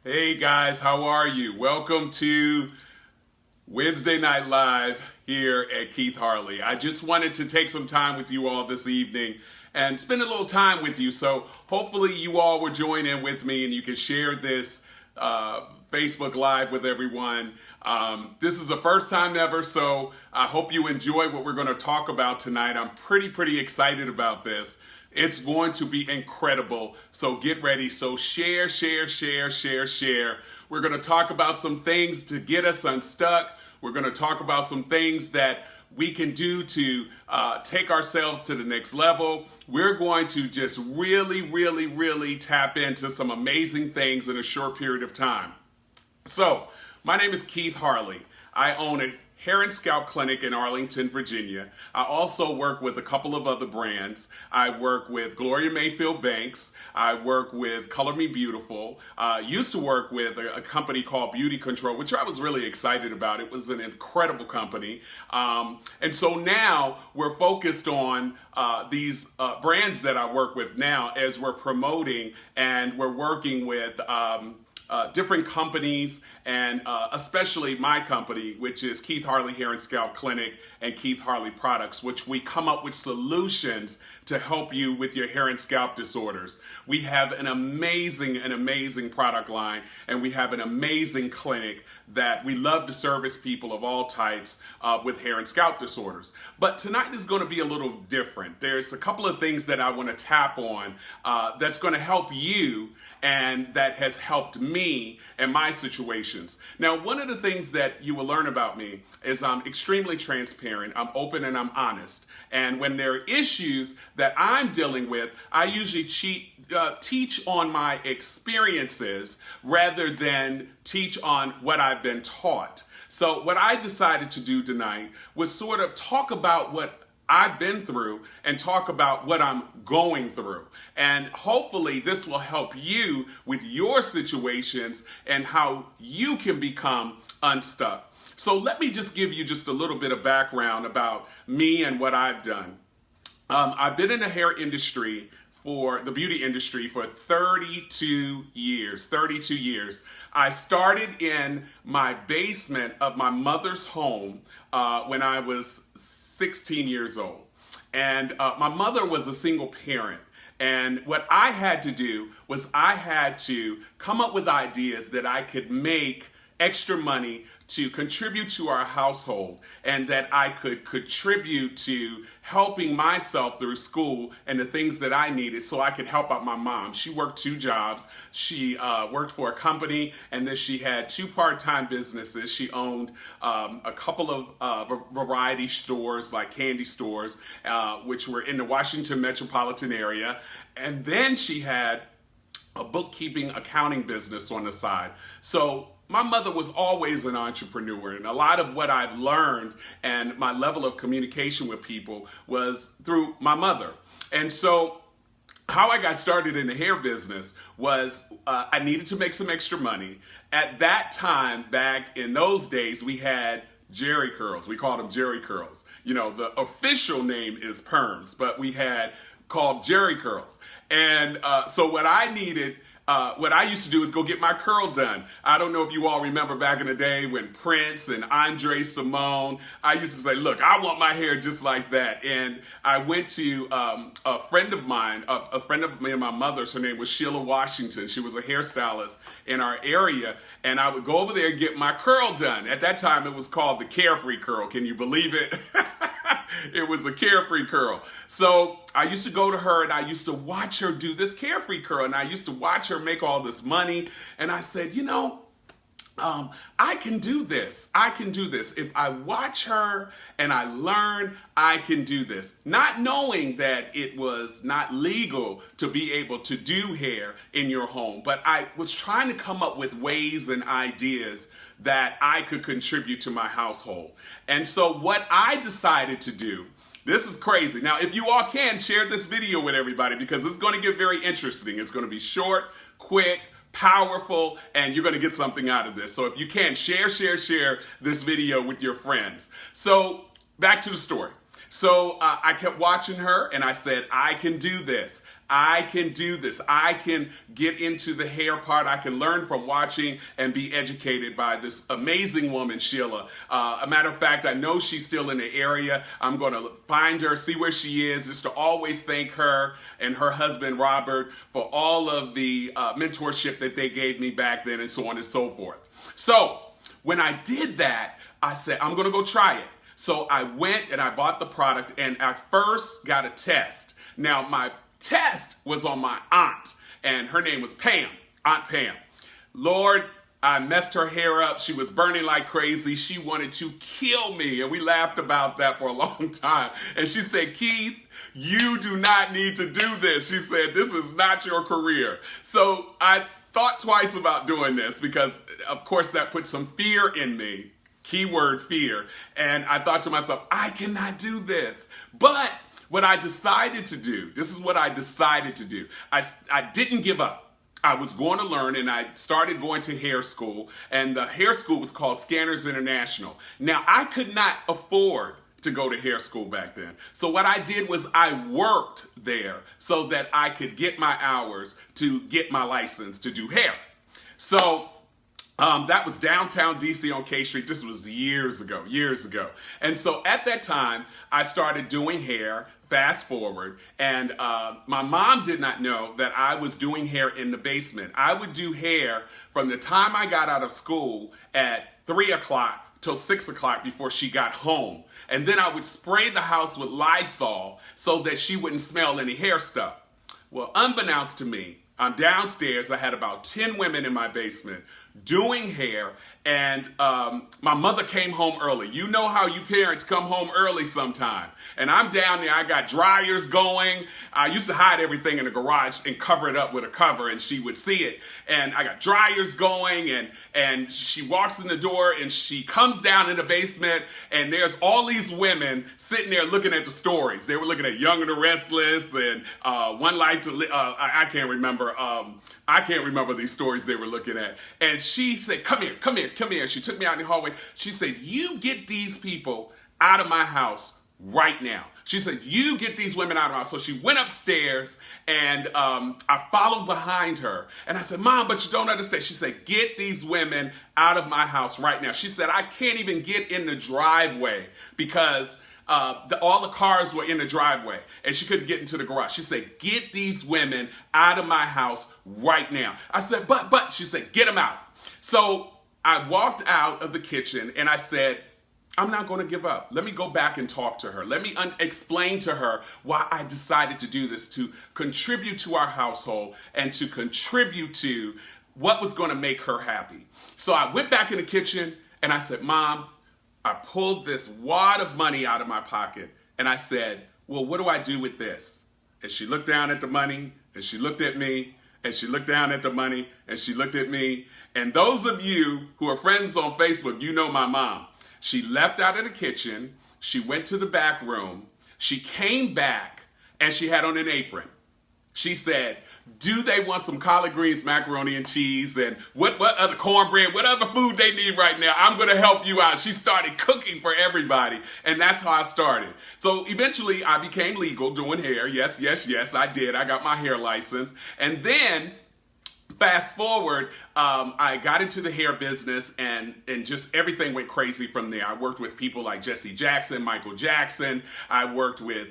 Hey guys, how are you? Welcome to Wednesday Night Live here at Keith Harley. I just wanted to take some time with you all this evening and spend a little time with you. So hopefully you all will join in with me and you can share this Facebook Live with everyone. This is the first time ever, so I hope you enjoy what we're going to talk about tonight. I'm pretty excited about this. It's going to be incredible, so get ready. So share. We're going to talk about some things to get us unstuck. We're going to talk about some things that we can do to take ourselves to the next level. We're going to just really tap into some amazing things in a short period of time. So, my name is Keith Harley. I own a hair and scalp clinic in Arlington, Virginia. I also work with a couple of other brands. I work with Gloria Mayfield Banks. I work with Color Me Beautiful. Used to work with a company called Beauty Control, which I was really excited about. It was an incredible company. And so now we're focused on these brands that I work with now as we're promoting, and we're working with different companies, and especially my company, which is Keith Harley Hair and Scalp Clinic and Keith Harley Products, which we come up with solutions to help you with your hair and scalp disorders. We have an amazing product line, and we have an amazing clinic that we love to service people of all types with hair and scalp disorders. But tonight is going to be a little different. There's a couple of things that I want to tap on that's going to help you, and that has helped me in my situations. Now, one of the things that you will learn about me is I'm extremely transparent, I'm open, and I'm honest. And when there are issues that I'm dealing with, I usually teach on my experiences rather than teach on what I've been taught. So what I decided to do tonight was sort of talk about what I've been through and talk about what I'm going through. And hopefully this will help you with your situations and how you can become unstuck. So let me just give you just a little bit of background about me and what I've done. I've been in the hair industry, for the beauty industry, for 32 years. I started in my basement of my mother's home when I was 16 years old. And my mother was a single parent. And what I had to do was I had to come up with ideas that I could make extra money to contribute to our household, and that I could contribute to helping myself through school and the things that I needed so I could help out my mom. She worked 2 jobs. She worked for a company, and then she had 2 part-time businesses. She owned a couple of variety stores, like candy stores, which were in the Washington metropolitan area. And then she had a bookkeeping accounting business on the side. So my mother was always an entrepreneur, and a lot of what I've learned and my level of communication with people was through my mother. And so how I got started in the hair business was I needed to make some extra money. At that time, back in those days, we had Jerry curls. We called them Jerry curls. You know, the official name is perms, but we had called Jerry curls. And so what I used to do is go get my curl done. I don't know if you all remember back in the day when Prince and Andre Simone, I used to say, look, I want my hair just like that. And I went to a friend of mine, a friend of me and my mother's, her name was Sheila Washington. She was a hairstylist in our area. And I would go over there and get my curl done. At that time, it was called the Carefree Curl. Can you believe it? It was a Carefree curl. So I used to go to her and I used to watch her do this Carefree curl, and I used to watch her make all this money. And I said, you know, I can do this. I can do this. If I watch her and I learn, I can do this. Not knowing that it was not legal to be able to do hair in your home, but I was trying to come up with ways and ideas that I could contribute to my household. And so what I decided to do, this is crazy. Now, if you all can, share this video with everybody, because it's going to get very interesting. It's going to be short, quick, powerful, and you're going to get something out of this. So if you can, share this video with your friends. So back to the story. So I kept watching her and I said, I can do this. I can do this. I can get into the hair part. I can learn from watching and be educated by this amazing woman, Sheila. A matter of fact, I know she's still in the area. I'm going to find her, see where she is, just to always thank her and her husband, Robert, for all of the mentorship that they gave me back then and so on and so forth. So when I did that, I said, I'm going to go try it. So I went and I bought the product and I first got a test. Now, my test was on my aunt, and her name was Pam, Aunt Pam. Lord, I messed her hair up. She was burning like crazy. She wanted to kill me, and we laughed about that for a long time. And she said, Keith, you do not need to do this. She said, this is not your career. So I thought twice about doing this because, of course, that put some fear in me. Keyword fear. And I thought to myself, I cannot do this. But what I decided to do, this is what I decided to do. I didn't give up. I was going to learn, and I started going to hair school, and the hair school was called Scanners International. Now, I could not afford to go to hair school back then. So what I did was I worked there so that I could get my hours to get my license to do hair. So that was downtown DC on K Street. This was years ago. And so at that time, I started doing hair. Fast forward, and my mom did not know that I was doing hair in the basement. I would do hair from the time I got out of school at 3 o'clock till 6 o'clock before she got home. And then I would spray the house with Lysol so that she wouldn't smell any hair stuff. Well, unbeknownst to me, I'm downstairs. I had about 10 women in my basement doing hair, and my mother came home early. You know how you parents come home early sometime. And I'm down there, I got dryers going. I used to hide everything in the garage and cover it up with a cover, and she would see it. And I got dryers going, and she walks in the door, and she comes down in the basement, and there's all these women sitting there looking at the stories. They were looking at Young and the Restless, and One Life to Live. I can't remember. I can't remember these stories they were looking at. And she said, come here. She took me out in the hallway. She said, you get these people out of my house right now. She said, you get these women out of my house. So she went upstairs, and I followed behind her. And I said, Mom, but you don't understand. She said, get these women out of my house right now. She said, I can't even get in the driveway because all the cars were in the driveway, and she couldn't get into the garage. She said, get these women out of my house right now. I said, but, she said, get them out. So I walked out of the kitchen, and I said, I'm not going to give up. Let me go back and talk to her. Let me explain to her why I decided to do this, to contribute to our household and to contribute to what was going to make her happy. So I went back in the kitchen, and I said, Mom, I pulled this wad of money out of my pocket, and I said, well, what do I do with this? And she looked down at the money, and she looked at me, and she looked down at the money, and she looked at me. And those of you who are friends on Facebook, you know my mom. She left out of the kitchen, she went to the back room, she came back, and she had on an apron. She said, do they want some collard greens, macaroni and cheese, and what other cornbread, what other food they need right now? I'm going to help you out. She started cooking for everybody, and that's how I started. So eventually I became legal doing hair. Yes, I did. I got my hair license. And then fast forward, I got into the hair business, and just everything went crazy from there. I worked with people like Jesse Jackson, Michael Jackson. I worked with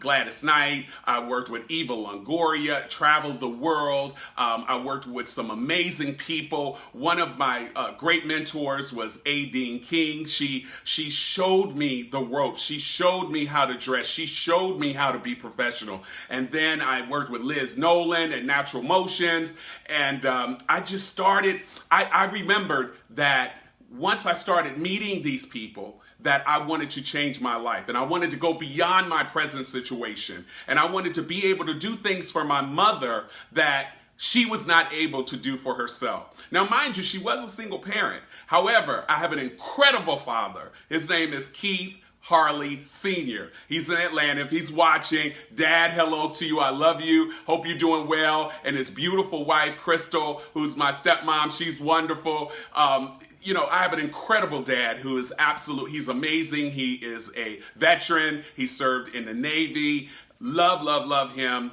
Gladys Knight. I worked with Eva Longoria, traveled the world. I worked with some amazing people. One of my great mentors was A. Dean King. She showed me the ropes. She showed me how to dress. She showed me how to be professional. And then I worked with Liz Nolan at Natural Motions. And I just started, I remembered that once I started meeting these people, that I wanted to change my life, and I wanted to go beyond my present situation, and I wanted to be able to do things for my mother that she was not able to do for herself. Now, mind you, she was a single parent. However, I have an incredible father. His name is Keith Harley Sr. He's in Atlanta. If he's watching, Dad, hello to you. I love you. Hope you're doing well. And his beautiful wife, Crystal, who's my stepmom, she's wonderful. I have an incredible dad who is he's amazing. He is a veteran. He served in the Navy. Love him.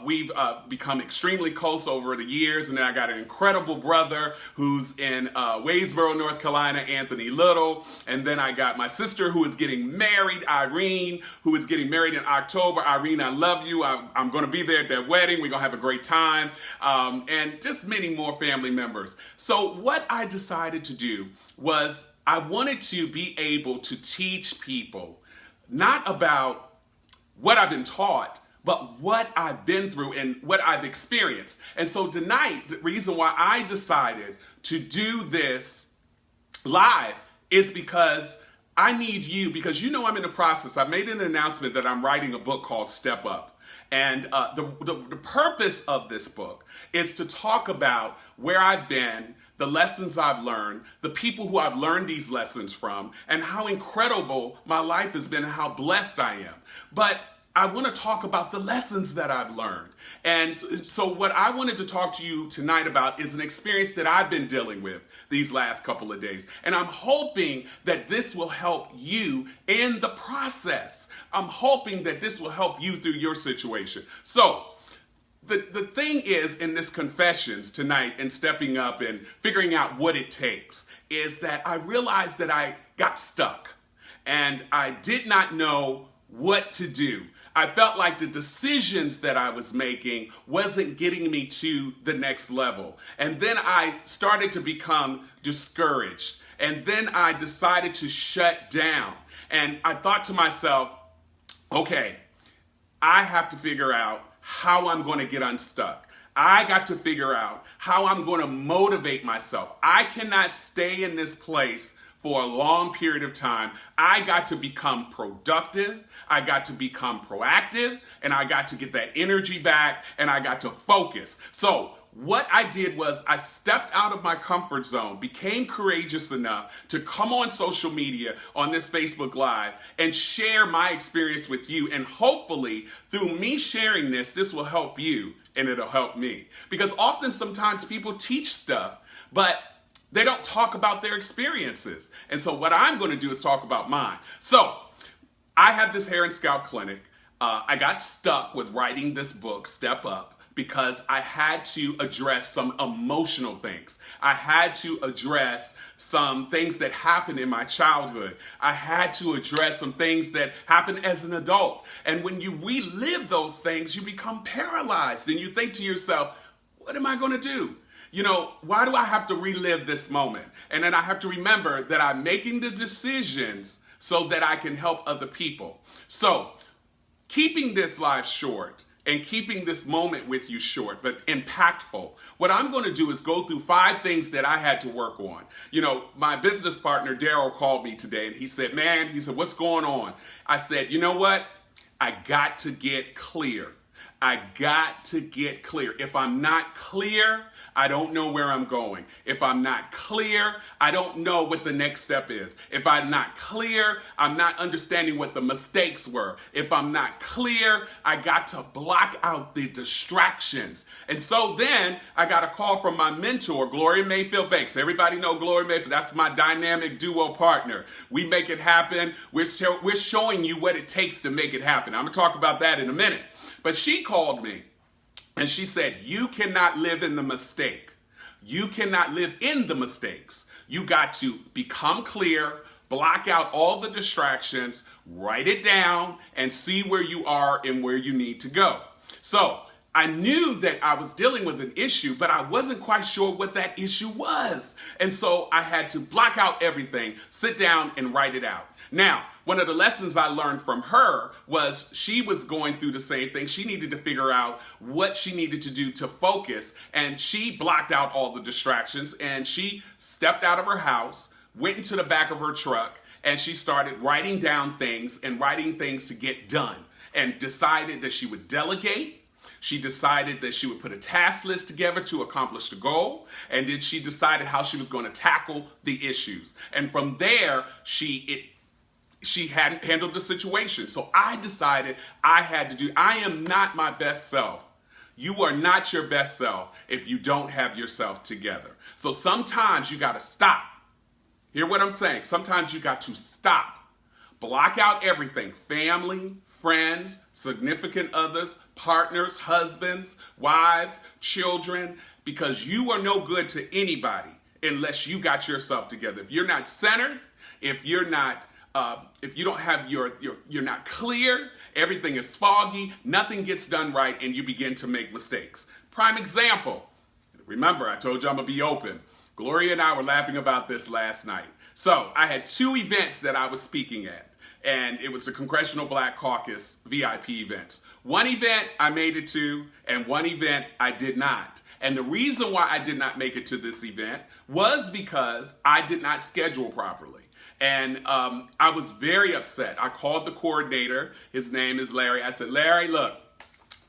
We've become extremely close over the years. And then I got an incredible brother who's in Wadesboro, North Carolina, Anthony Little. And then I got my sister who is getting married, Irene, who is getting married in October. Irene, I love you. I'm going to be there at that wedding. We're going to have a great time. And just many more family members. So what I decided to do was I wanted to be able to teach people not about what I've been taught, but what I've been through and what I've experienced. And so tonight, the reason why I decided to do this live is because I need you, because I'm in the process. I made an announcement that I'm writing a book called Step Up. And the purpose of this book is to talk about where I've been, the lessons I've learned, the people who I've learned these lessons from, and how incredible my life has been and how blessed I am. But I want to talk about the lessons that I've learned. And so what I wanted to talk to you tonight about is an experience that I've been dealing with these last couple of days. And I'm hoping that this will help you in the process. I'm hoping that this will help you through your situation. So the thing is, in this confessions tonight and stepping up and figuring out what it takes, is that I realized that I got stuck and I did not know what to do. I felt like the decisions that I was making wasn't getting me to the next level. And then I started to become discouraged. And then I decided to shut down. And I thought to myself, okay, I have to figure out how I'm going to get unstuck. I got to figure out how I'm going to motivate myself. I cannot stay in this place for a long period of time. I got to become productive. I got to become proactive, and I got to get that energy back, and I got to focus. So what I did was I stepped out of my comfort zone, became courageous enough to come on social media on this Facebook Live and share my experience with you. And hopefully through me sharing this will help you and it'll help me. Because sometimes people teach stuff, but they don't talk about their experiences. And so what I'm going to do is talk about mine. So I have this hair and scalp clinic. I got stuck with writing this book, Step Up, because I had to address some emotional things. I had to address some things that happened in my childhood. I had to address some things that happened as an adult. And when you relive those things, you become paralyzed and you think to yourself, what am I going to do? Why do I have to relive this moment? And then I have to remember that I'm making the decisions so that I can help other people. So keeping this live short and keeping this moment with you short, but impactful, what I'm going to do is go through 5 things that I had to work on. My business partner, Daryl, called me today and he said, what's going on? I said, you know what? I got to get clear. I got to get clear. If I'm not clear, I don't know where I'm going. If I'm not clear, I don't know what the next step is. If I'm not clear, I'm not understanding what the mistakes were. If I'm not clear, I got to block out the distractions. And so then I got a call from my mentor, Gloria Mayfield Banks. Everybody know Gloria Mayfield. That's my dynamic duo partner. We make it happen. We're showing you what it takes to make it happen. I'm going to talk about that in a minute. But she called me and she said, you cannot live in the mistake. You cannot live in the mistakes. You got to become clear, block out all the distractions, write it down, and see where you are and where you need to go. So I knew that I was dealing with an issue, but I wasn't quite sure what that issue was. And so I had to block out everything, sit down and write it out. Now, one of the lessons I learned from her was she was going through the same thing. She needed to figure out what she needed to do to focus, and she blocked out all the distractions, and she stepped out of her house, went into the back of her truck, and she started writing down things and writing things to get done, and decided that she would delegate. She decided that she would put a task list together to accomplish the goal, and then she decided how she was going to tackle the issues. And from there, she hadn't handled the situation. So I decided I am not my best self. You are not your best self if you don't have yourself together. So sometimes you got to stop Hear what I'm saying? Sometimes you got to stop. Block out everything. Family, friends, significant others, partners, husbands, wives, children, because you are no good to anybody unless you got yourself together. If you're not centered, if you're not if you don't have you're not clear, everything is foggy, nothing gets done right, and you begin to make mistakes. Prime example. Remember, I told you I'm going to be open. Gloria and I were laughing about this last night. So I had 2 events that I was speaking at, and it was the Congressional Black Caucus VIP events. One event I made it to, and one event I did not. And the reason why I did not make it to this event was because I did not schedule properly. And I was very upset. I called the coordinator. His name is Larry. I said, Larry, look,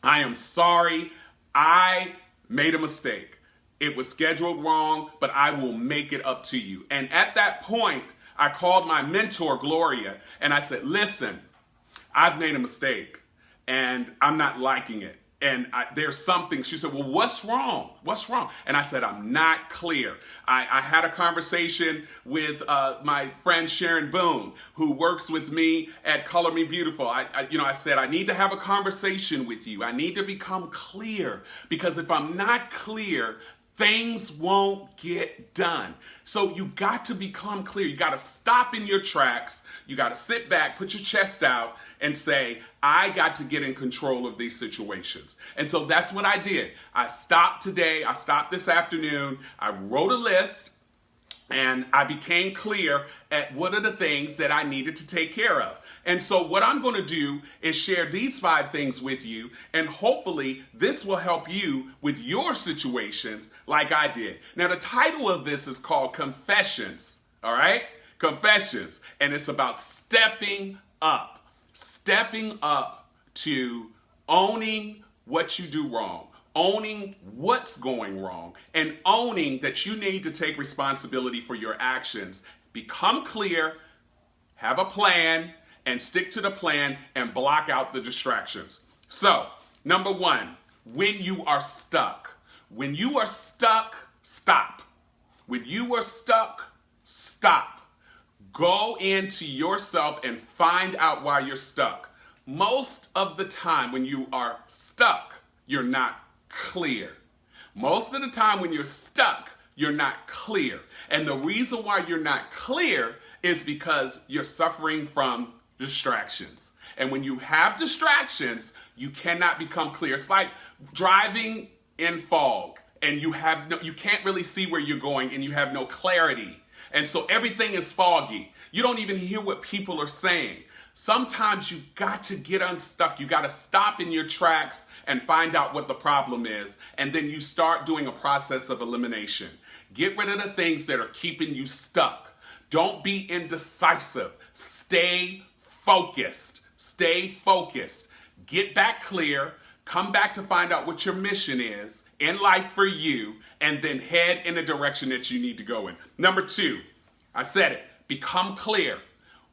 I am sorry. I made a mistake. It was scheduled wrong, but I will make it up to you. And at that point, I called my mentor, Gloria, and I said, listen, I've made a mistake and I'm not liking it. And there's something. She said, well, what's wrong? What's wrong? And I said, I'm not clear. I had a conversation with my friend Sharon Boone, who works with me at Color Me Beautiful. I said, I need to have a conversation with you. I need to become clear, because if I'm not clear, things won't get done. So you got to become clear. You got to stop in your tracks. You got to sit back, put your chest out, and say, I got to get in control of these situations. And so that's what I did. I stopped today. I stopped this afternoon. I wrote a list, and I became clear at what are the things that I needed to take care of. And so what I'm going to do is share these 5 things with you, and hopefully this will help you with your situations like I did. Now, the title of this is called Confessions, all right? Confessions. And it's about stepping up to owning what you do wrong, owning what's going wrong, and owning that you need to take responsibility for your actions. Become clear, have a plan, and stick to the plan and block out the distractions. So, number 1, when you are stuck. When you are stuck, stop. When you are stuck, stop. Go into yourself and find out why you're stuck. Most of the time when you are stuck, you're not clear. Most of the time when you're stuck, you're not clear. And the reason why you're not clear is because you're suffering from distractions. And when you have distractions, you cannot become clear. It's like driving in fog, and you can't really see where you're going, and you have no clarity. And so everything is foggy. You don't even hear what people are saying. Sometimes you got to get unstuck. You got to stop in your tracks and find out what the problem is. And then you start doing a process of elimination. Get rid of the things that are keeping you stuck. Don't be indecisive. Stay focused. Stay focused. Get back clear. Come back to find out what your mission is in life for you, and then head in the direction that you need to go in. Number 2, I said it, become clear.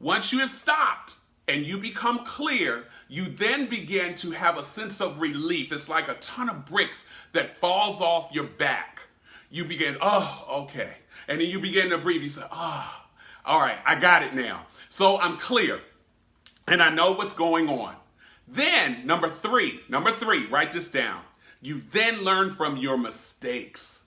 Once you have stopped and you become clear, you then begin to have a sense of relief. It's like a ton of bricks that falls off your back. You begin, oh, okay. And then you begin to breathe. You say, oh, all right, I got it now. So I'm clear and I know what's going on. Then number three, write this down. You then learn from your mistakes.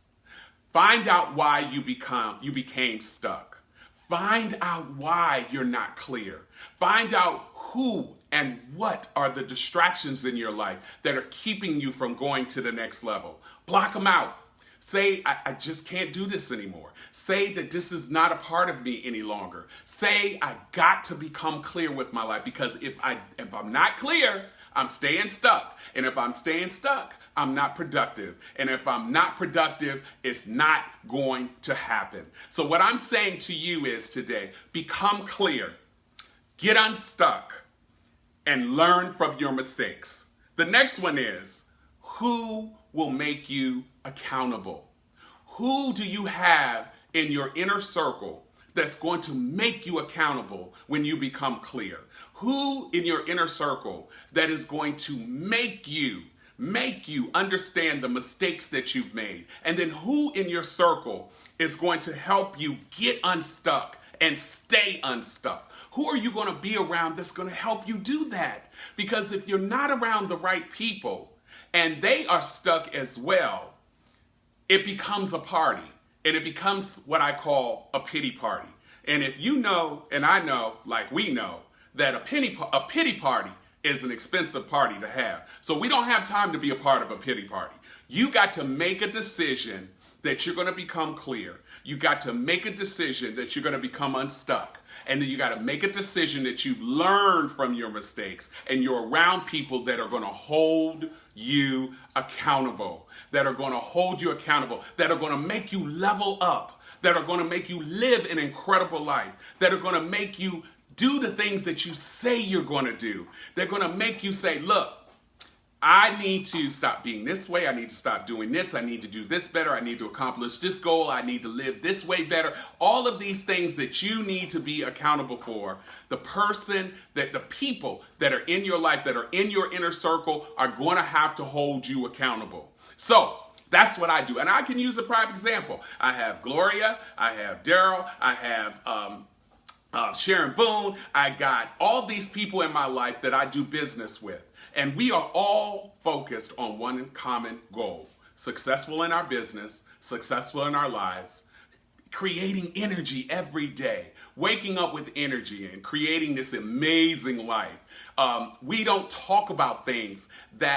Find out why you became stuck. Find out why you're not clear. Find out who and what are the distractions in your life that are keeping you from going to the next level. Block them out. Say, I just can't do this anymore. Say that this is not a part of me any longer. Say, I got to become clear with my life, because if I'm not clear, I'm staying stuck. And if I'm staying stuck, I'm not productive. And if I'm not productive, it's not going to happen. So what I'm saying to you is today, become clear, get unstuck, and learn from your mistakes. The next one is, who will make you accountable? Who do you have in your inner circle that's going to make you accountable when you become clear? Who in your inner circle that is going to make you make you understand the mistakes that you've made. And then who in your circle is going to help you get unstuck and stay unstuck? Who are you going to be around that's going to help you do that? Because if you're not around the right people and they are stuck as well, it becomes a party. And it becomes what I call a pity party. And if you know, and I know, like we know, that a pity party is an expensive party to have. So we don't have time to be a part of a pity party. You got to make a decision that you're going to become clear. You got to make a decision that you're going to become unstuck. And then you got to make a decision that you've learned from your mistakes and you're around people that are going to hold you accountable, that are going to hold you accountable, that are going to make you level up, that are going to make you live an incredible life, that are going to make you do the things that you say you're going to do. They're going to make you say, look, I need to stop being this way. I need to stop doing this. I need to do this better. I need to accomplish this goal. I need to live this way better. All of these things that you need to be accountable for, the people that are in your life, that are in your inner circle, are going to have to hold you accountable. So that's what I do. And I can use a prime example. I have Gloria. I have Daryl. I have Sharon Boone. I got all these people in my life that I do business with. And we are all focused on one common goal: successful in our business, successful in our lives, creating energy every day, waking up with energy and creating this amazing life. We don't talk about things we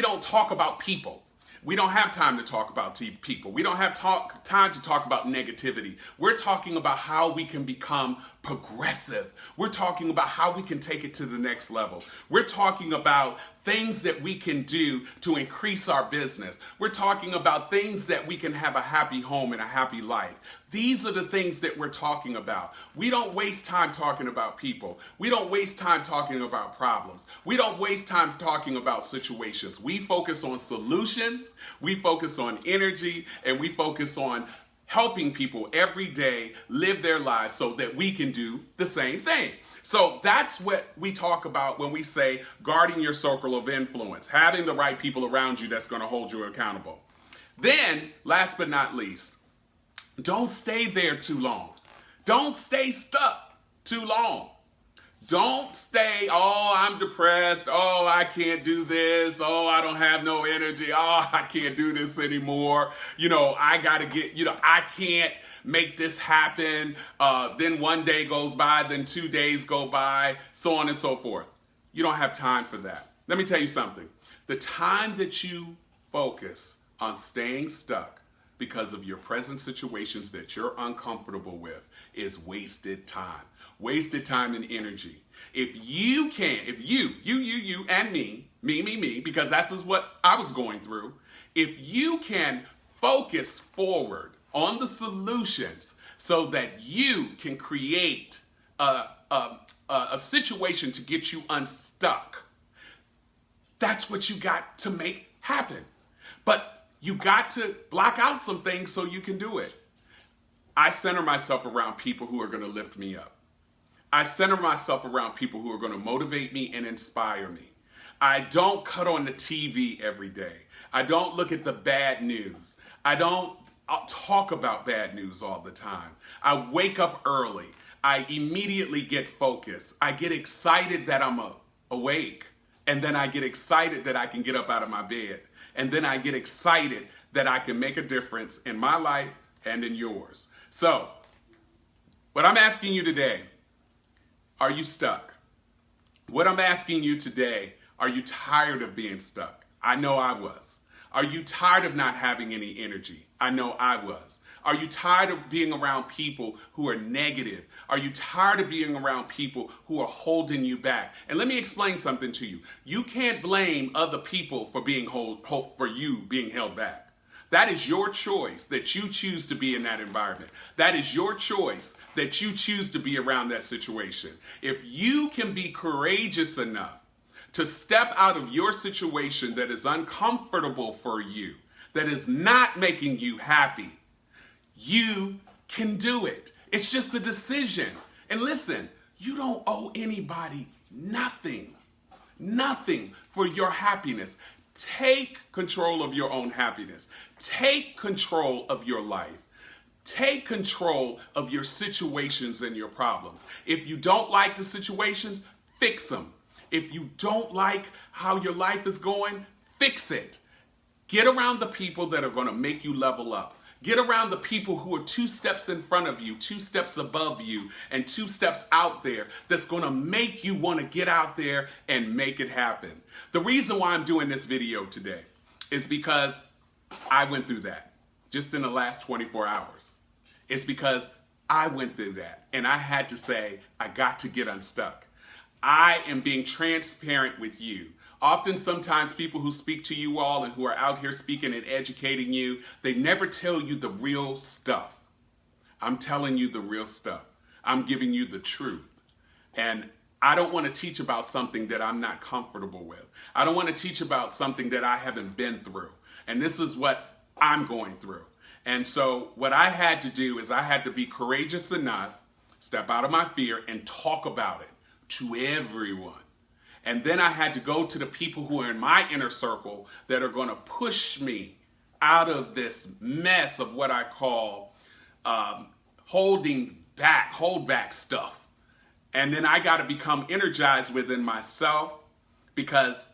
don't talk about people. We don't have time to talk about people. We don't have time to talk about negativity. We're talking about how we can become progressive. We're talking about how we can take it to the next level. We're talking about things that we can do to increase our business. We're talking about things that we can have a happy home and a happy life. These are the things that we're talking about. We don't waste time talking about people. We don't waste time talking about problems. We don't waste time talking about situations. We focus on solutions, we focus on energy, and we focus on helping people every day live their lives so that we can do the same thing. So that's what we talk about when we say guarding your circle of influence, having the right people around you that's going to hold you accountable. Then, last but not least, don't stay there too long. Don't stay stuck too long. Don't stay, oh, I'm depressed. Oh, I can't do this. Oh, I don't have no energy. Oh, I can't do this anymore. I can't make this happen. Then one day goes by, then 2 days go by, so on and so forth. You don't have time for that. Let me tell you something. The time that you focus on staying stuck because of your present situations that you're uncomfortable with is wasted time. Wasted time and energy. If you and me, because that's what I was going through. If you can focus forward on the solutions so that you can create a situation to get you unstuck, that's what you got to make happen. But you got to block out some things so you can do it. I center myself around people who are going to lift me up. I center myself around people who are going to motivate me and inspire me. I don't cut on the TV every day. I don't look at the bad news. I don't talk about bad news all the time. I wake up early. I immediately get focused. I get excited that I'm awake. And then I get excited that I can get up out of my bed. And then I get excited that I can make a difference in my life and in yours. So, what I'm asking you today, are you stuck? What I'm asking you today, are you tired of being stuck? I know I was. Are you tired of not having any energy? I know I was. Are you tired of being around people who are negative? Are you tired of being around people who are holding you back? And let me explain something to you. You can't blame other people for you being held back. That is your choice that you choose to be in that environment. That is your choice that you choose to be around that situation. If you can be courageous enough to step out of your situation that is uncomfortable for you, that is not making you happy, you can do it. It's just a decision. And listen, you don't owe anybody nothing. nothing for your happiness. Take control of your own happiness. Take control of your life. Take control of your situations and your problems. If you don't like the situations, fix them. If you don't like how your life is going, fix it. Get around the people that are going to make you level up. Get around the people who are 2 steps in front of you, 2 steps above you, and 2 steps out there that's going to make you want to get out there and make it happen. The reason why I'm doing this video today is because I went through that just in the last 24 hours. It's because I went through that and I had to say, I got to get unstuck. I am being transparent with you. Often, sometimes people who speak to you all and who are out here speaking and educating you, they never tell you the real stuff. I'm telling you the real stuff. I'm giving you the truth. And I don't want to teach about something that I'm not comfortable with. I don't want to teach about something that I haven't been through. And this is what I'm going through. And so what I had to do is I had to be courageous enough, step out of my fear and talk about it to everyone. And then I had to go to the people who are in my inner circle that are going to push me out of this mess of what I call hold back stuff. And then I got to become energized within myself because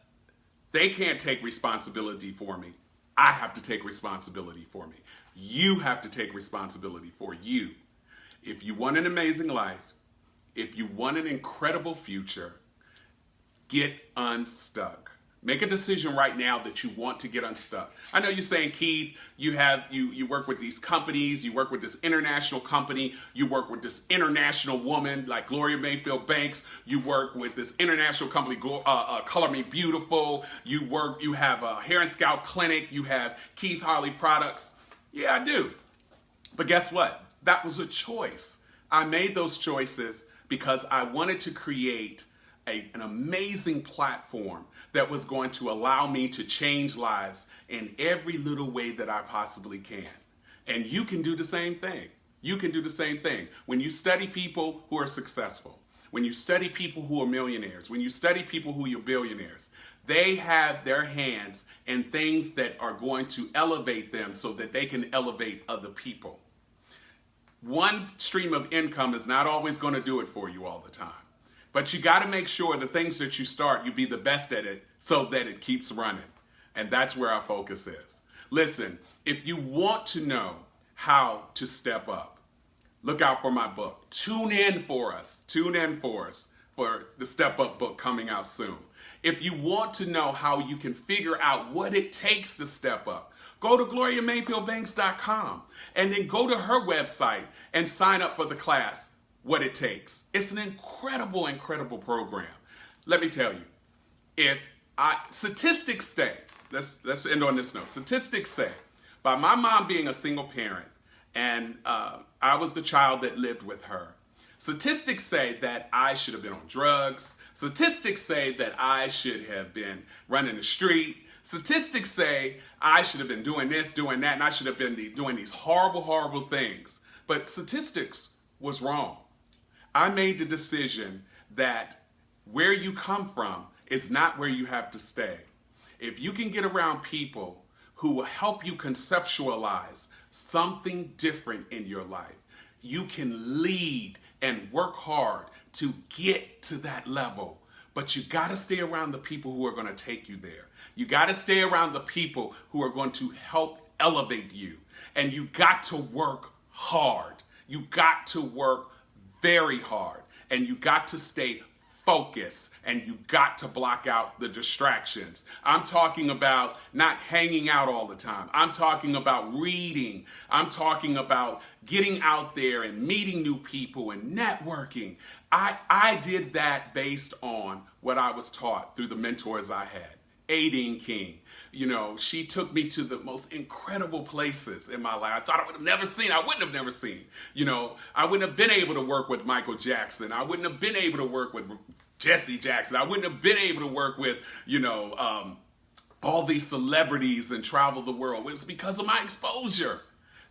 they can't take responsibility for me. I have to take responsibility for me. You have to take responsibility for you. If you want an amazing life, if you want an incredible future, get unstuck. Make a decision right now that you want to get unstuck. I know you're saying, Keith, you work with these companies, you work with this international company, you work with this international woman like Gloria Mayfield Banks, you work with this international company, Color Me Beautiful, you have a hair and scalp clinic, you have Keith Harley products. Yeah, I do. But guess what? That was a choice. I made those choices because I wanted to create an amazing platform that was going to allow me to change lives in every little way that I possibly can. And you can do the same thing. You can do the same thing. When you study people who are successful, when you study people who are millionaires, when you study people who are billionaires, they have their hands in things that are going to elevate them so that they can elevate other people. One stream of income is not always going to do it for you all the time. But you got to make sure the things that you start, you be the best at it so that it keeps running. And that's where our focus is. Listen, if you want to know how to step up, look out for my book. Tune in for us for the Step Up book coming out soon. If you want to know how you can figure out what it takes to step up, go to GloriaMayfieldBanks.com and then go to her website and sign up for the class, What It Takes. It's an incredible, incredible program. Let me tell you, statistics say, let's end on this note. Statistics say, by my mom being a single parent, and I was the child that lived with her, statistics say that I should have been on drugs. Statistics say that I should have been running the street. Statistics say I should have been doing this, doing that, and I should have been doing these horrible, horrible things. But statistics was wrong. I made the decision that where you come from is not where you have to stay. If you can get around people who will help you conceptualize something different in your life, you can lead and work hard to get to that level. But you got to stay around the people who are going to take you there. You got to stay around the people who are going to help elevate you. And you got to work hard. You got to work very hard. And you got to stay focused. And you got to block out the distractions. I'm talking about not hanging out all the time. I'm talking about reading. I'm talking about getting out there and meeting new people and networking. I did that based on what I was taught through the mentors I had. Aideen King, she took me to the most incredible places in my life. I thought I wouldn't have never seen. I wouldn't have been able to work with Michael Jackson. I wouldn't have been able to work with Jesse Jackson. I wouldn't have been able to work with, all these celebrities and travel the world. It was because of my exposure.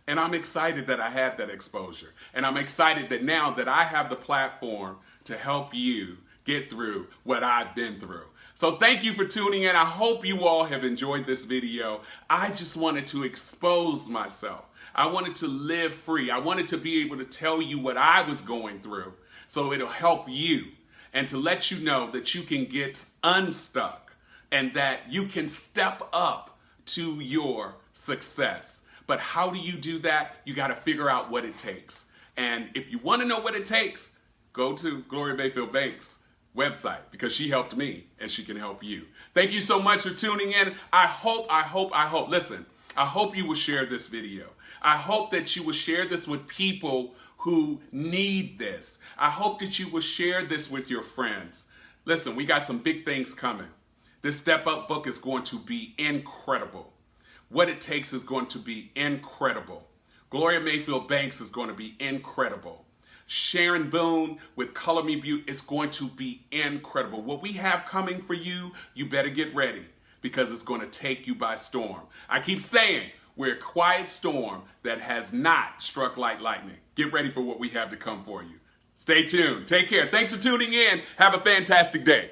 And I'm excited that I had that exposure. And I'm excited that now that I have the platform to help you get through what I've been through. So thank you for tuning in. I hope you all have enjoyed this video. I just wanted to expose myself. I wanted to live free. I wanted to be able to tell you what I was going through so it'll help you and to let you know that you can get unstuck and that you can step up to your success. But how do you do that? You got to figure out what it takes. And if you want to know what it takes, go to Gloria Bayfield Banks' website because she helped me and she can help you. Thank you so much for tuning in. I hope, listen, I hope you will share this video. I hope that you will share this with people who need this. I hope that you will share this with your friends. Listen, we got some big things coming. This Step Up book is going to be incredible. What It Takes is going to be incredible. Gloria Mayfield Banks is going to be incredible. Sharon Boone with Color Me Butte is going to be incredible. What we have coming for you, you better get ready because it's going to take you by storm. I keep saying we're a quiet storm that has not struck like lightning. Get ready for what we have to come for you. Stay tuned. Take care. Thanks for tuning in. Have a fantastic day.